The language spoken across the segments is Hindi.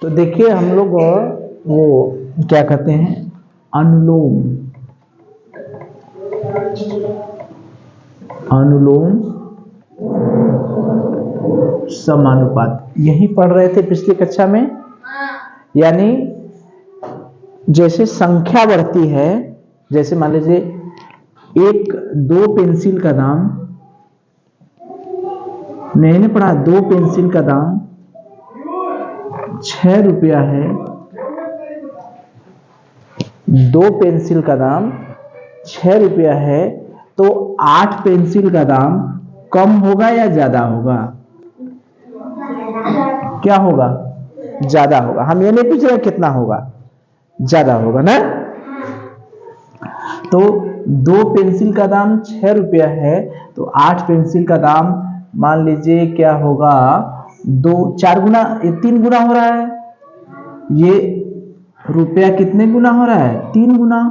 तो देखिए हम लोग वो क्या कहते हैं, अनुलोम अनुलोम समानुपात यही पढ़ रहे थे पिछली कक्षा में। यानी जैसे संख्या बढ़ती है, जैसे मान लीजिए एक दो पेंसिल का दाम, मैंने पढ़ा दो पेंसिल का दाम 6 रुपया है, दो पेंसिल का दाम 6 रुपया है, तो 8 पेंसिल का दाम कम होगा या ज्यादा होगा? क्या होगा? ज्यादा होगा। हम ये नहीं पूछ रहे कितना होगा, ज्यादा होगा ना। तो दो पेंसिल का दाम 6 रुपया है, तो 8 पेंसिल का दाम मान लीजिए क्या होगा, दो 4 गुना, ये 3 गुना हो रहा है। ये रुपया कितने गुना हो रहा है? 3 गुना।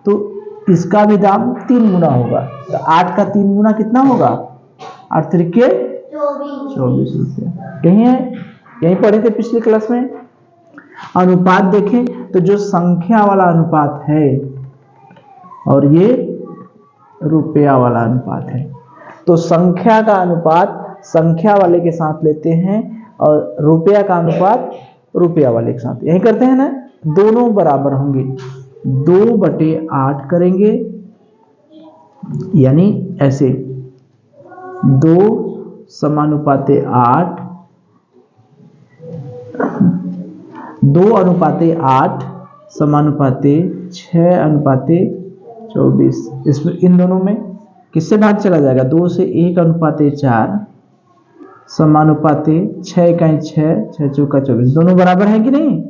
तो इसका भी दाम 3 गुना होगा। तो 8 का 3 गुना कितना होगा? 8 तरीके 24 रुपया। कहीं है, यहीं पढ़े थे पिछली क्लास में। अनुपात देखें तो जो संख्या वाला अनुपात है और ये रुपया वाला अनुपात है, तो संख्या का अनुपात संख्या वाले के साथ लेते हैं और रुपया का अनुपात रुपया वाले के साथ, यही करते हैं ना। दोनों बराबर होंगे, 2/8 करेंगे, यानी ऐसे 2 समानुपाते 8, 2:8 समानुपाते 6:24। इसमें इन दोनों में किससे भाग चला जाएगा? 2 से 1:4 समानुपाते 6 का 6, 6 चौका 24। दोनों बराबर है कि नहीं?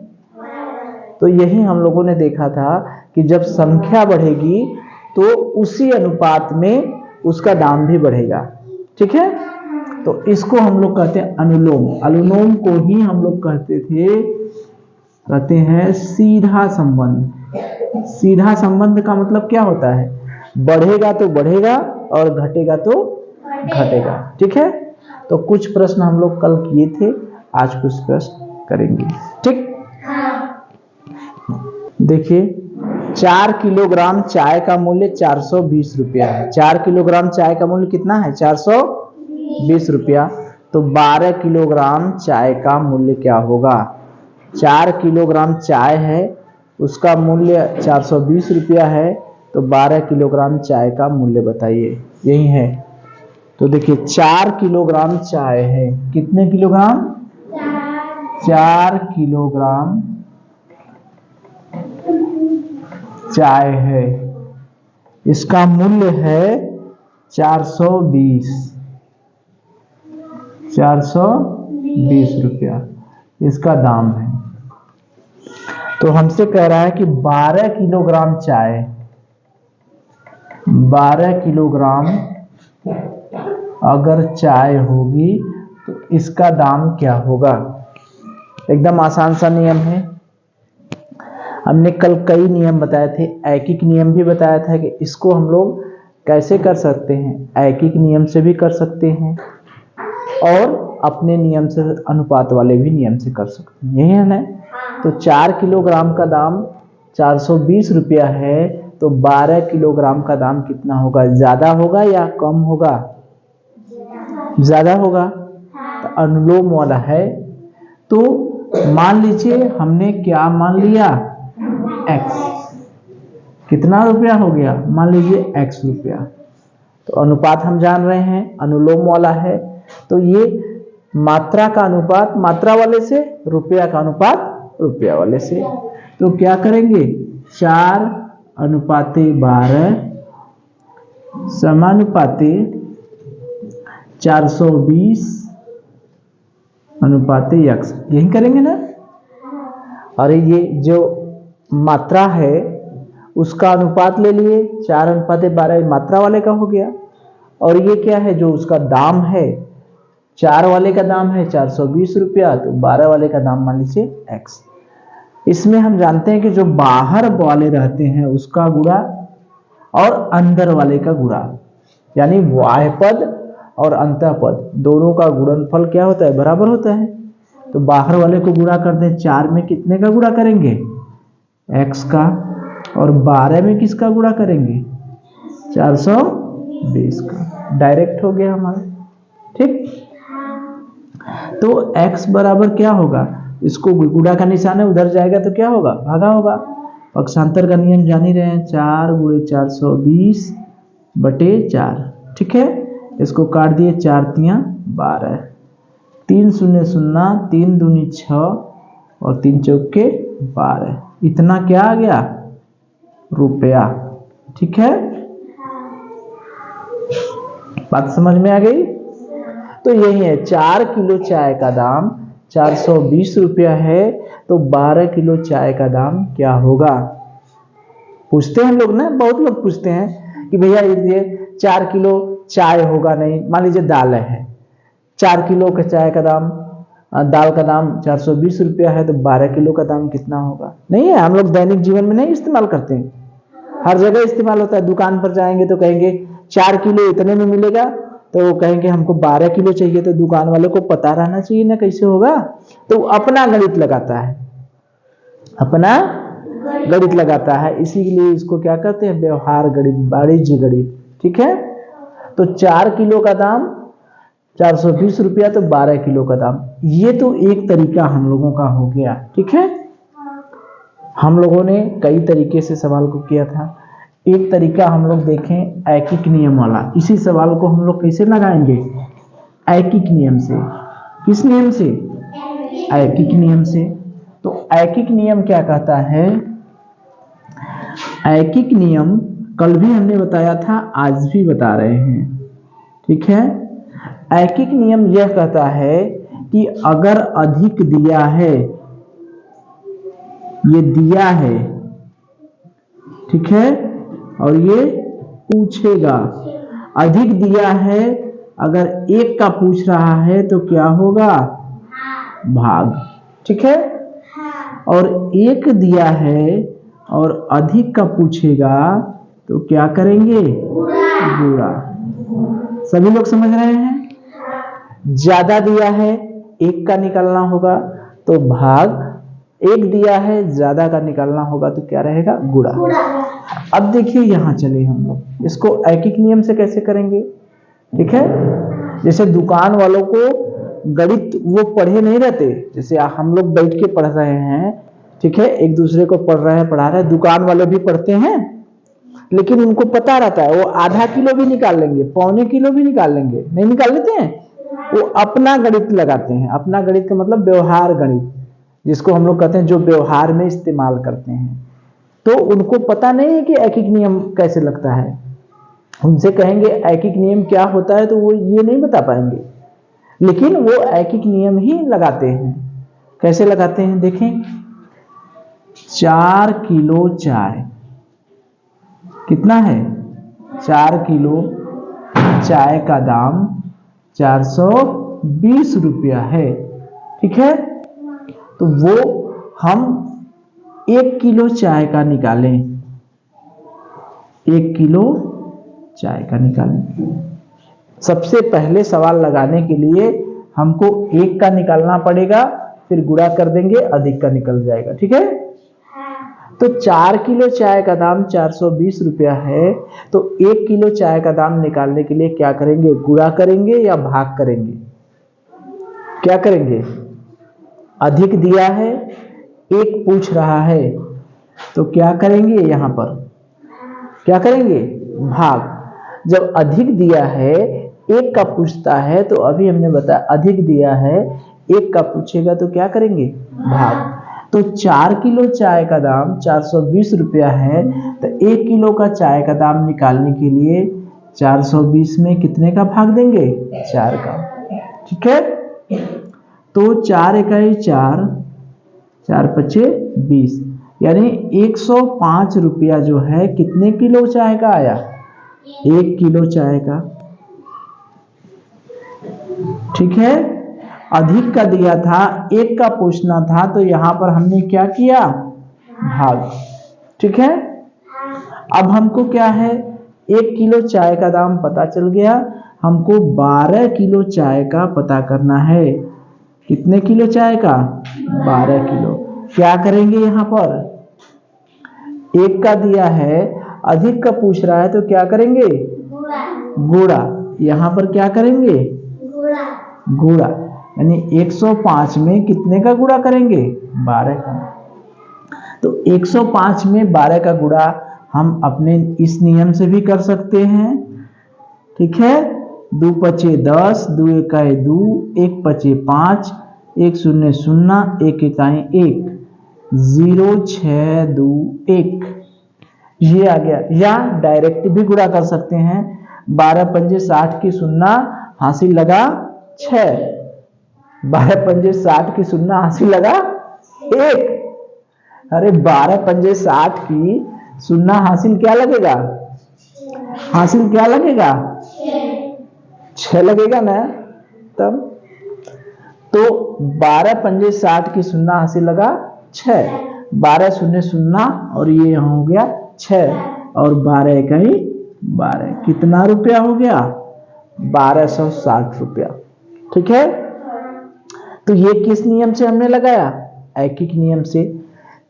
तो यही हम लोगों ने देखा था कि जब संख्या बढ़ेगी तो उसी अनुपात में उसका दाम भी बढ़ेगा। ठीक है, तो इसको हम लोग कहते हैं अनुलोम। अनुलोम को ही हम लोग कहते हैं सीधा संबंध। सीधा संबंध का मतलब क्या होता है? बढ़ेगा तो बढ़ेगा और घटेगा तो घटेगा। ठीक है, तो कुछ प्रश्न हम लोग कल किए थे, आज कुछ प्रश्न करेंगे। ठीक, देखिए 4 किलोग्राम चाय का मूल्य 420 रुपया है। 4 किलोग्राम चाय का मूल्य कितना है? 420 रुपया। तो 12 किलोग्राम चाय का मूल्य क्या होगा? 4 किलोग्राम चाय है, उसका मूल्य 420 रुपया है, तो 12 किलोग्राम चाय का मूल्य बताइए। यही है। तो देखिए 4 किलोग्राम चाय है, कितने किलोग्राम? 4 किलोग्राम चाय है, इसका मूल्य है 420 रुपया इसका दाम है। तो हमसे कह रहा है कि 12 किलोग्राम चाय, 12 किलोग्राम अगर चाय होगी तो इसका दाम क्या होगा? एकदम आसान सा नियम है। हमने कल कई नियम बताए थे, ऐकिक नियम भी बताया था कि इसको हम लोग कैसे कर सकते हैं। ऐकिक नियम से भी कर सकते हैं और अपने नियम से, अनुपात वाले भी नियम से कर सकते हैं। यही है ना। तो 4 किलोग्राम का दाम 420 रुपया है, तो 12 किलोग्राम का दाम कितना होगा? ज्यादा होगा या कम होगा? ज्यादा होगा। तो अनुलोम वाला है। तो मान लीजिए हमने क्या मान लिया? x। कितना रुपया हो गया? मान लीजिए x रुपया। तो अनुपात हम जान रहे हैं, अनुलोम वाला है। तो ये मात्रा का अनुपात मात्रा वाले से, रुपया का अनुपात रुपया वाले से। तो क्या करेंगे? 4:12 समानुपाते 420 अनुपाते x, यही करेंगे ना। और ये जो मात्रा है उसका अनुपात ले लिए, 4:12 मात्रा वाले का हो गया। और ये क्या है? जो उसका दाम है, 4 वाले का दाम है 420 रुपया, तो 12 वाले का दाम मान लीजिए x। इसमें हम जानते हैं कि जो बाहर वाले रहते हैं उसका गुणा और अंदर वाले का गुणा, यानी बाह्य पद और अंतः पद दोनों का गुणनफल क्या होता है? बराबर होता है। तो बाहर वाले को गुणा कर दें, 4 में कितने का गुणा करेंगे, x का, और 12 में किसका गुणा करेंगे, 420 का। डायरेक्ट हो गया हमारा, ठीक। तो x बराबर क्या होगा, इसको गुणा का निशान है, उधर जाएगा तो क्या होगा, भागा होगा। पक्षांतर का नियम जान ही रहे हैं, 4 × 420/4, ठीक है। इसको काट दिए, 4 × 12, 3 0 0, 3 दूनी 6 और 3 चौके 12, इतना क्या आ गया, रुपया, ठीक है। बात समझ में आ गई। तो यही है, 4 किलो चाय का दाम 420 रुपया है, तो 12 किलो चाय का दाम क्या होगा। पूछते हैं लोग ना, बहुत लोग पूछते हैं कि भैया ये 4 किलो चाय होगा नहीं, मान लीजिए दाल है, 4 किलो का चाय का दाम, दाल का दाम 420 रुपया है, तो 12 किलो का दाम कितना होगा। नहीं है, हम लोग दैनिक जीवन में नहीं इस्तेमाल करते हैं, हर जगह इस्तेमाल होता है। दुकान पर जाएंगे तो कहेंगे 4 किलो इतने में मिलेगा, तो वो कहेंगे हमको 12 किलो चाहिए, तो दुकान वाले को पता रहना चाहिए ना कैसे होगा, तो अपना गणित लगाता है, अपना गणित लगाता है, इसीलिए इसको क्या कहते हैं, व्यवहार गणित, वाणिज्य गणित, ठीक है। तो 4 किलो का दाम 420 रुपया, तो 12 किलो का दाम, ये तो एक तरीका हम लोगों का हो गया, ठीक है। हम लोगों ने कई तरीके से सवाल को किया था। एक तरीका हम लोग देखें ऐकिक नियम वाला, इसी सवाल को हम लोग कैसे लगाएंगे, ऐकिक नियम से। किस नियम से, ऐकिक नियम से। तो ऐकिक नियम क्या कहता है, ऐकिक नियम कल भी हमने बताया था, आज भी बता रहे हैं, ठीक है। ऐकिक नियम यह कहता है कि अगर अधिक दिया है, ये दिया है, ठीक है, और ये पूछेगा, अधिक दिया है, अगर 1 का पूछ रहा है तो क्या होगा, भाग, ठीक है। और 1 दिया है और अधिक का पूछेगा तो क्या करेंगे, गुणा। सभी लोग समझ रहे हैं। ज्यादा दिया है, 1 का निकालना होगा तो भाग, 1 दिया है ज्यादा का निकालना होगा तो क्या रहेगा, गुणा। अब देखिए यहां चले हम लोग इसको ऐकिक नियम से कैसे करेंगे, ठीक है। जैसे दुकान वालों को गणित वो पढ़े नहीं रहते, जैसे हम लोग बैठ के पढ़ रहे हैं, ठीक है, एक दूसरे को पढ़ रहे हैं, पढ़ा रहे हैं, दुकान वाले भी पढ़ते हैं, लेकिन उनको पता रहता है, वो आधा किलो भी निकाल लेंगे, पौने किलो भी निकाल लेंगे, नहीं निकाल लेते हैं, वो अपना गणित लगाते हैं। अपना गणित का मतलब व्यवहार गणित, जिसको हम लोग कहते हैं जो व्यवहार में इस्तेमाल करते हैं। तो उनको पता नहीं है कि ऐकिक नियम कैसे लगता है, उनसे कहेंगे ऐकिक नियम क्या होता है तो वो ये नहीं बता पाएंगे, लेकिन वो ऐकिक नियम ही लगाते हैं। कैसे लगाते हैं देखें, 4 किलो चाय कितना है, 4 किलो चाय का दाम 420 रुपया है, ठीक है। तो वो हम 1 किलो चाय का निकालें, 1 किलो चाय का निकालें। सबसे पहले सवाल लगाने के लिए हमको 1 का निकालना पड़ेगा, फिर गुणा कर देंगे, अधिक का निकल जाएगा, ठीक है। तो 4 किलो चाय का दाम 420 रुपया है, तो 1 किलो चाय का दाम निकालने के लिए क्या करेंगे, गुणा करेंगे या भाग करेंगे, क्या करेंगे। अधिक दिया है, 1 पूछ रहा है, तो क्या करेंगे, यहां पर क्या करेंगे, भाग। जब अधिक दिया है, 1 का पूछता है, तो अभी हमने बताया अधिक दिया है, 1 का पूछेगा तो क्या करेंगे, भाग। तो 4 किलो चाय का दाम 420 रुपया है, तो 1 किलो का चाय का दाम निकालने के लिए 420 में कितने का भाग देंगे, 4 का, ठीक है। तो 4 इकाई 4, 4 पचे 20, यानी 105 रुपया जो है कितने किलो चाय का आया, 1 किलो चाय का, ठीक है। अधिक का दिया था, 1 का पूछना था, तो यहां पर हमने क्या किया, भाग, ठीक है। अब हमको क्या है, 1 किलो चाय का दाम पता चल गया, हमको 12 किलो चाय का पता करना है। कितने किलो चाय का? 12 किलो। क्या करेंगे यहाँ पर? एक का दिया है, अधिक का पूछ रहा है तो क्या करेंगे? गुणा। यहाँ पर क्या करेंगे? गुणा। यानी 105 में कितने का गुणा करेंगे? 12 का। तो 105 में 12 का गुणा हम अपने इस नियम से भी कर सकते हैं। ठीक है, 2 पचे 10, 2 इकाई 2, 1 पचे 5, 1 शून्य 0, 1 इकाई 1, 0 6 2 1, ये आ गया। या डायरेक्ट भी गुणा कर सकते हैं। 12 पंजे 60 की शून्ना हासिल लगा 6, 12 पंजे 60 की शून्ना हासिल लगा 1। अरे 12 पंजे 60 की शून्ना हासिल क्या लगेगा? हासिल क्या लगेगा? 6 लगेगा ना। तब तो 12 पंजे 60 की शून्ना हासिल लगा 6, 12 शून्य 0 और ये यहाँ हो गया 6 और 12 इकाई 12। कितना रुपया हो गया? 1260 रुपया। ठीक है, तो ये किस नियम से हमने लगाया? ऐकिक नियम से।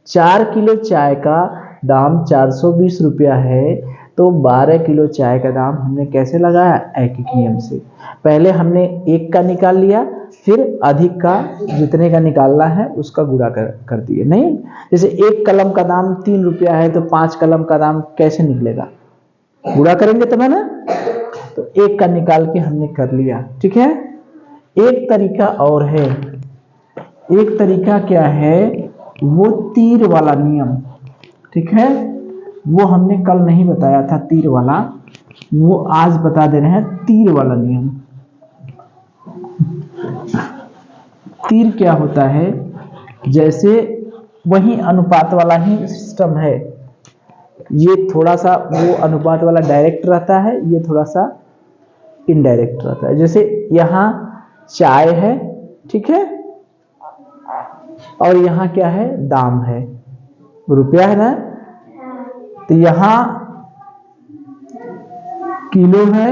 4 किलो चाय का दाम 420 रुपया है, तो 12 किलो चाय का दाम हमने कैसे लगाया? ऐकिक नियम से। पहले हमने एक का निकाल लिया, फिर अधिक का जितने का निकालना है उसका गुणा कर दिए। नहीं, जैसे एक कलम का दाम 3 रुपया है तो 5 कलम का दाम कैसे निकलेगा? गुणा करेंगे तब है ना। तो एक का निकाल के हमने कर लिया। ठीक है, एक तरीका और है। एक तरीका क्या है? वो तीर वाला नियम। ठीक है, वो हमने कल नहीं बताया था तीर वाला, वो आज बता दे रहे हैं तीर वाला नियम। तीर क्या होता है? जैसे वही अनुपात वाला ही सिस्टम है। ये थोड़ा सा वो अनुपात वाला डायरेक्ट रहता है, ये थोड़ा सा इनडायरेक्ट रहता है। जैसे यहाँ चाय है, ठीक है, और यहाँ क्या है? दाम है, रुपया है ना। तो यहाँ किलो है,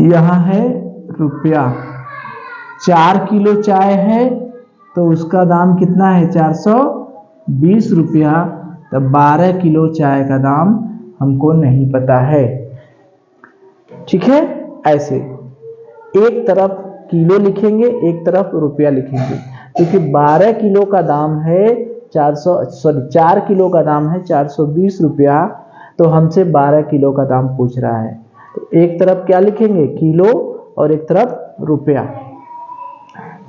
यहाँ है रुपया। 4 किलो चाय है तो उसका दाम कितना है? 420 रुपया। तो 12 किलो चाय का दाम हमको नहीं पता है। ठीक है, ऐसे एक तरफ किलो लिखेंगे, एक तरफ रुपया लिखेंगे, क्योंकि 12 किलो का दाम है 4 किलो का दाम है 420 रुपया, तो हमसे 12 किलो का दाम पूछ रहा है। तो एक तरफ क्या लिखेंगे? किलो, और एक तरफ रुपया।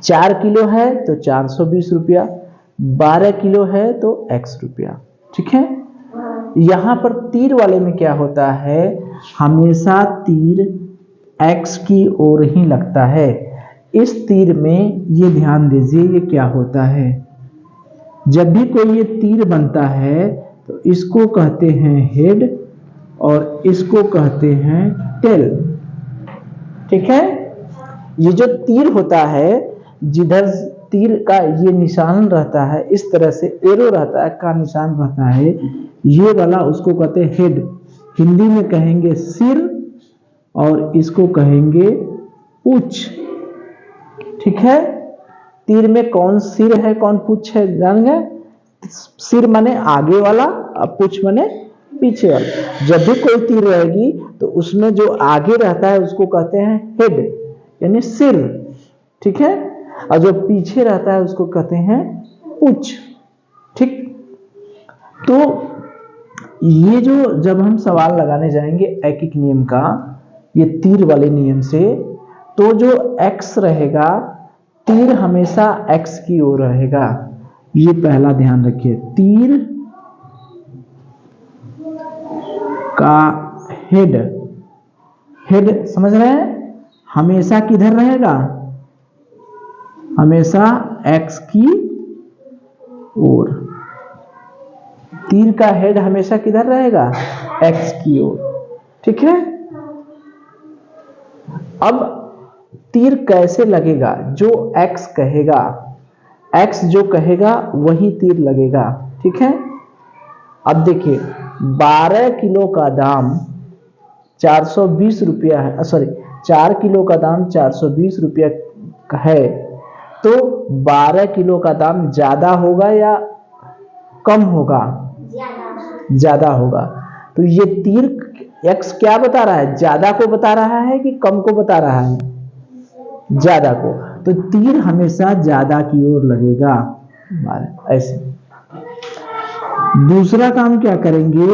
4 किलो है तो 420 रुपया, 12 किलो है तो x रुपया। ठीक है, यहां पर तीर वाले में क्या होता है? हमेशा तीर x की ओर ही लगता है। इस तीर में ये ध्यान दीजिए, ये क्या होता है? जब भी कोई ये तीर बनता है तो इसको कहते हैं हेड और इसको कहते हैं टेल। ठीक है, ये जो तीर होता है, जिधर तीर का ये निशान रहता है, इस तरह से एरो रहता है का निशान रहता है, ये वाला उसको कहते हैं हेड। हिंदी में कहेंगे सिर और इसको कहेंगे पूछ। ठीक है, तीर में कौन सिर है कौन पूछ है जान गए? सिर माने आगे वाला और पूछ माने पीछे वाला। जब भी कोई तीर रहेगी तो उसमें जो आगे रहता है उसको कहते हैं हेड, यानी सिर। ठीक है, और जो पीछे रहता है उसको कहते हैं पूछ। ठीक, तो ये जो जब हम सवाल लगाने जाएंगे ऐकिक नियम का, ये तीर वाले नियम से, तो जो x रहेगा, तीर हमेशा x की ओर रहेगा। ये पहला ध्यान रखिए। तीर का हेड, हेड समझ रहे हैं, हमेशा किधर रहेगा? हमेशा x की ओर। तीर का हेड हमेशा किधर रहेगा? x की ओर। ठीक है, अब तीर कैसे लगेगा? जो x कहेगा, x जो कहेगा वही तीर लगेगा। ठीक है, अब देखिए 12 किलो का दाम 420 रुपया है, सॉरी 4 किलो का दाम 420 रुपया है, तो 12 किलो का दाम ज्यादा होगा या कम होगा? ज्यादा होगा। तो ये तीर x क्या बता रहा है? ज्यादा को बता रहा है कि कम को बता रहा है? ज्यादा को। तो तीर हमेशा ज्यादा की ओर लगेगा। ऐसे दूसरा काम क्या करेंगे,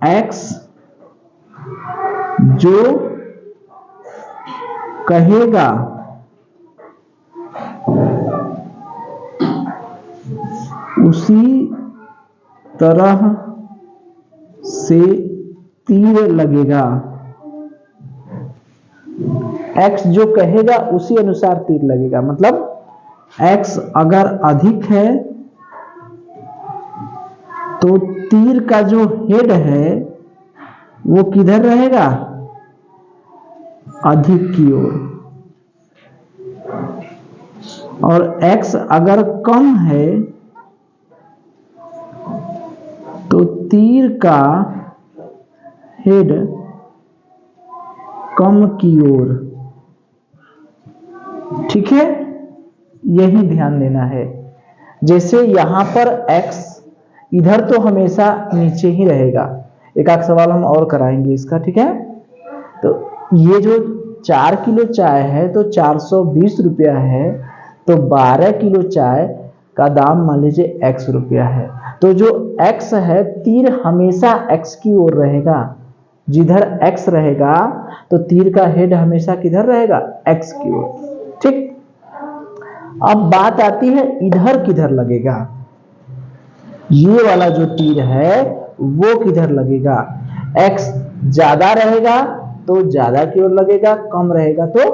x जो कहेगा उसी तरह से तीर लगेगा। x जो कहेगा उसी अनुसार तीर लगेगा। मतलब x अगर अधिक है तो तीर का जो हेड है वो किधर रहेगा? अधिक की ओर। और x अगर कम है तो तीर का हेड कम की ओर। ठीक है, यही ध्यान देना है। जैसे यहां पर x इधर तो हमेशा नीचे ही रहेगा। एक आध सवाल हम और कराएंगे इसका, ठीक है। तो ये जो 4 किलो चाय है तो 420 रुपया है, तो 12 किलो चाय का दाम मान लीजिए x रुपया है। तो जो x है, तीर हमेशा x की ओर रहेगा। जिधर x रहेगा तो तीर का हेड हमेशा किधर रहेगा? x की ओर। ठीक। अब बात आती है इधर किधर लगेगा। ये वाला जो तीर है वो किधर लगेगा? x ज्यादा रहेगा तो ज्यादा की ओर लगेगा, कम रहेगा तो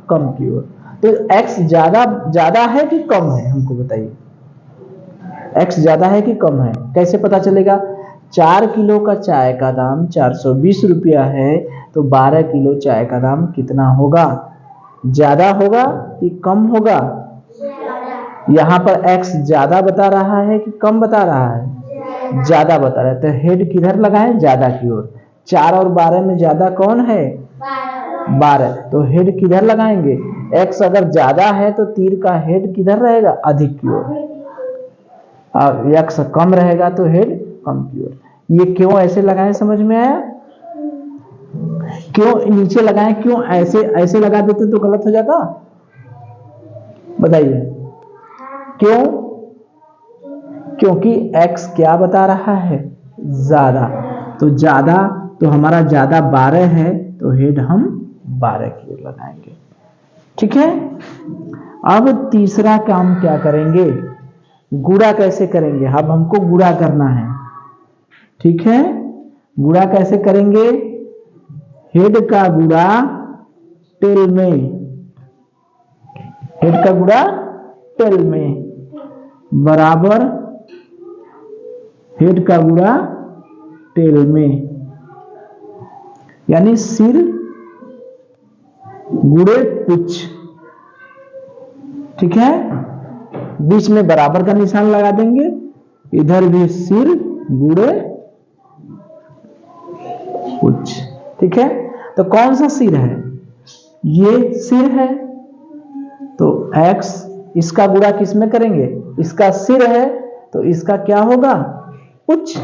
कम की ओर। तो x ज्यादा है कि कम है, हमको बताइए। x ज्यादा है कि कम है, कैसे पता चलेगा? 4 किलो का चाय का दाम 420 रुपया है, तो 12 किलो चाय का दाम कितना होगा? ज्यादा होगा कि कम होगा? यहाँ पर x ज्यादा बता रहा है कि कम बता रहा है? ज्यादा बता रहा है। तो हेड किधर लगाएं? ज्यादा की ओर। 4 और 12 में ज्यादा कौन है? 12। तो हेड किधर लगाएंगे? x अगर ज्यादा है तो तीर का हेड किधर रहेगा? अधिक की ओर। और x कम रहेगा तो हेड कम की ओर। ये क्यों ऐसे लगाएं, समझ में आया? क्यों नीचे लगाएं? क्यों ऐसे लगा देते तो गलत हो जाता? बताइए क्यों? क्योंकि x क्या बता रहा है? ज्यादा। तो ज्यादा, तो हमारा ज्यादा 12 है, तो हेड हम 12 की ओर लगाएंगे। ठीक है। अब तीसरा काम क्या करेंगे? गुणा कैसे करेंगे? अब हमको गुणा करना है। ठीक है, गुणा कैसे करेंगे? हेड का गुणा टेल में। हेड का गुणा टेल में बराबर हेड का गुणा टेल में, यानी सिर गुणे पुछ। ठीक है, बीच में बराबर का निशान लगा देंगे। इधर भी सिर गुणे पुछ। ठीक है, तो कौन सा सिर है? ये सिर है, तो x इसका गुणा किस में करेंगे? इसका सिर है तो इसका क्या होगा? पुछ।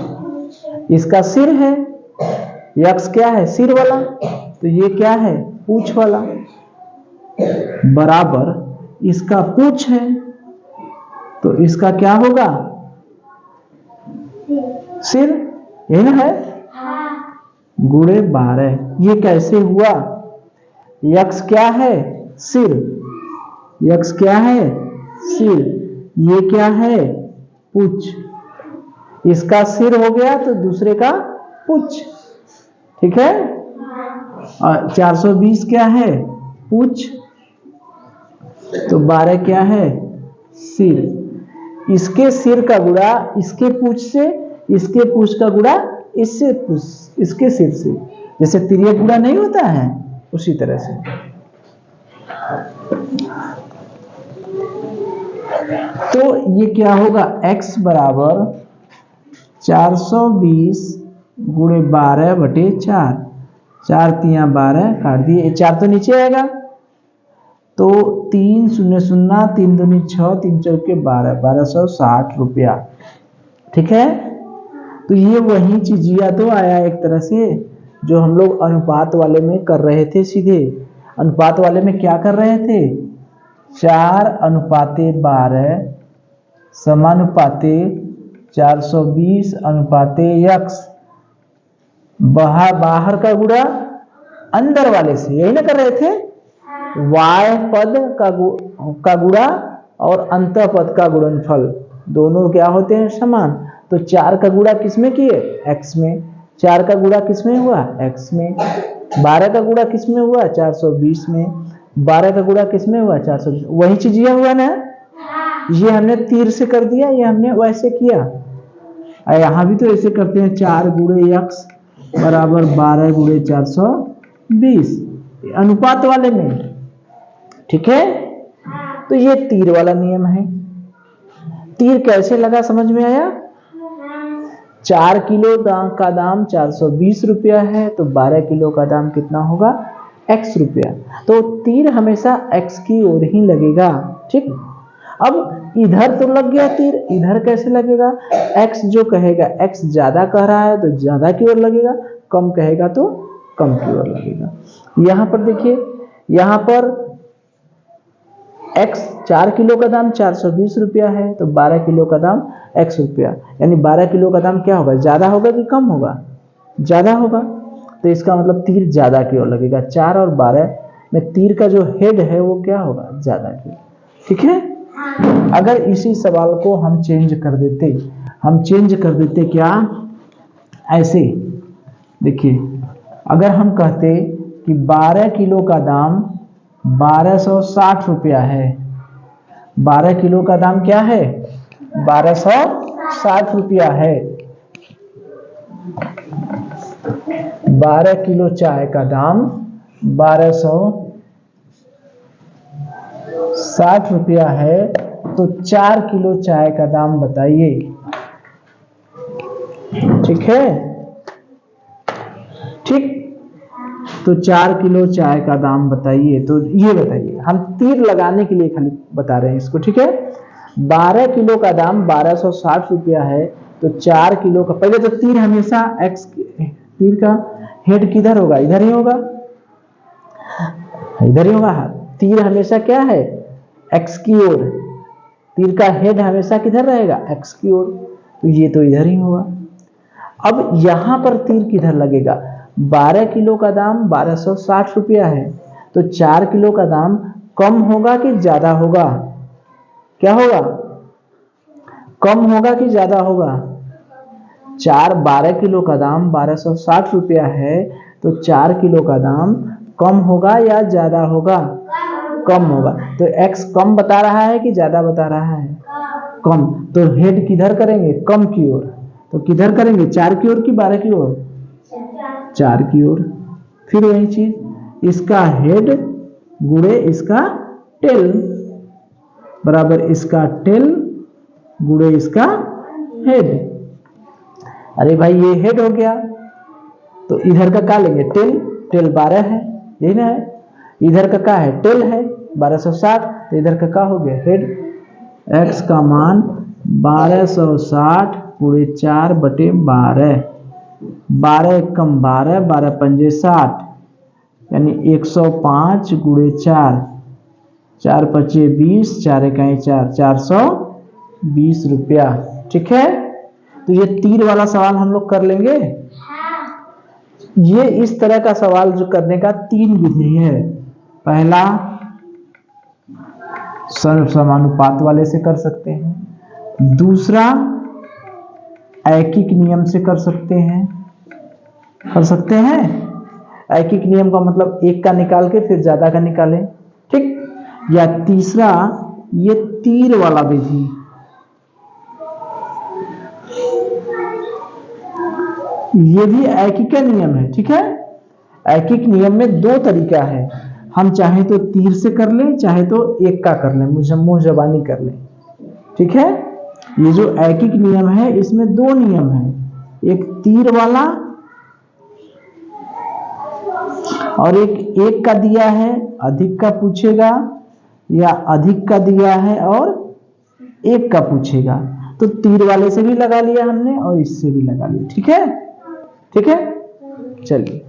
इसका सिर है, x क्या है? सिर वाला, तो ये क्या है? पूछ वाला। बराबर इसका पूछ है तो इसका क्या होगा? सिर। यही ना है? गुणे 12। ये कैसे हुआ? x क्या है? सिर। x क्या है? सिर। ये क्या है? पूछ। इसका सिर हो गया तो दूसरे का पूछ। ठीक है। और 420 क्या है? पूछ। तो 12 क्या है? सिर। इसके सिर का गुणा इसके पूछ से, इसके पूछ का गुणा इससे पूछ, इसके सिर से। जैसे तिर्यक गुणा नहीं होता है, उसी तरह से। तो ये क्या होगा? x बराबर 420 गुणे 12/4। 4 तिया 12 काट दिए, 4 तो नीचे आएगा, तो 3 शून्य शून्य 3 दूनी 6 3 चौके 12, 1260 रुपया। ठीक है, तो ये वही चीजिया तो आया एक तरह से जो हम लोग अनुपात वाले में कर रहे थे। सीधे अनुपात वाले में क्या कर रहे थे, 4:12 समानुपाते 420 अनुपाते x, बाहर का गुणा अंदर वाले से, यही ना कर रहे थे। y पद का गुणा और अंत पद का गुणनफल दोनों क्या होते हैं, समान। तो 4 का गुणा किसमें किए, x में। 4 का गुणा किसमें हुआ, x में। 12 का गुणा किसमें हुआ, 420 में। 12 का गुणा किसमें हुआ, 420। वही चीज ये हुआ ना, ये हमने तीर से कर दिया, ये हमने वैसे किया। यहां भी तो ऐसे करते हैं, 4 गुणे x बराबर 12 गुणे 420 अनुपात वाले में। ठीक है, तो ये तीर वाला नियम है। तीर कैसे लगा समझ में आया। 4 किलो का दाम 420 रुपया है, तो 12 किलो का दाम कितना होगा, x रुपया। तो तीर हमेशा x की ओर ही लगेगा। ठीक, अब इधर तो लग गया तीर, इधर कैसे लगेगा, x जो कहेगा, x ज्यादा कह रहा है तो ज्यादा की ओर लगेगा, कम कहेगा तो कम की ओर लगेगा। यहां पर देखिए, यहां पर x 4 किलो का दाम 420 रुपया है, तो 12 किलो का दाम x रुपया, यानी 12 किलो का दाम क्या होगा, ज्यादा होगा कि कम होगा, ज्यादा होगा। तो इसका मतलब तीर ज्यादा की ओर लगेगा। 4 और 12 में तीर का जो हेड है वो क्या होगा, ज्यादा की। ठीक है, अगर इसी सवाल को हम चेंज कर देते, क्या, ऐसे देखिए, अगर हम कहते कि 12 किलो का दाम 1260 रुपया है, 12 किलो का दाम क्या है, 1260 रुपया है। 12 किलो चाय का दाम 1260 रुपया है, तो 4 किलो चाय का दाम बताइए। ठीक है, ठीक, तो 4 किलो चाय का दाम बताइए। तो ये बताइए, हम तीर लगाने के लिए खाली बता रहे हैं इसको। ठीक है, 12 किलो का दाम 1260 रुपया है, तो 4 किलो का, पहले तो तीर हमेशा x, तीर का हेड किधर होगा, इधर ही होगा, इधर ही होगा। तीर हमेशा क्या है, x की ओर, तीर का हेड हमेशा किधर रहेगा, x की ओर, तो ये तो इधर ही होगा। अब यहां पर तीर किधर लगेगा, 12 किलो का दाम 1260 रुपया है, तो 4 किलो का दाम कम होगा कि ज्यादा होगा, क्या होगा, कम होगा कि ज्यादा होगा। 12 किलो का दाम 1260 रुपया है, तो 4 किलो का दाम कम होगा या ज्यादा होगा, कम होगा। तो x कम बता रहा है कि ज्यादा बता रहा है, कम। तो हेड किधर करेंगे, कम की ओर, तो किधर करेंगे, 4 की ओर कि 12 की ओर, 4 की ओर। फिर वही चीज, इसका हेड गुणे इसका टेल बराबर इसका टेल गुणे इसका हेड। अरे भाई ये हेड हो गया, तो इधर का क्या लेंगे, टेल, टेल 12 है, यही ना है। इधर का क्या है, टेल है 1260, तो इधर का क्या हो गया, हेड। x का मान 1260 गुणे 4/12, 12 कम 12, 12 पंजे 60, यानी 105 गुणे 4, 4 पचे 20, 4 इकाई 4, 420 रुपया। ठीक है, तो ये तीर वाला सवाल हम लोग कर लेंगे। ये इस तरह का सवाल जो करने का 3 विधि है। पहला समानुपात वाले से कर सकते हैं, दूसरा ऐकिक नियम से कर सकते हैं, ऐकिक नियम का मतलब एक का निकाल के फिर ज्यादा का निकालें। ठीक, या तीसरा ये तीर वाला विधि, ये भी ऐकिक नियम है। ठीक है, ऐकिक नियम में 2 तरीका है, हम चाहे तो तीर से कर लें, चाहे तो एक का कर लें, मुंह जबानी कर लें। ठीक है, ये जो ऐकिक नियम है इसमें 2 नियम है, एक तीर वाला और एक का दिया है, अधिक का पूछेगा, या अधिक का दिया है और एक का पूछेगा, तो तीर वाले से भी लगा लिया हमने और इससे भी लगा लिया। ठीक है, ठीक है, चलिए।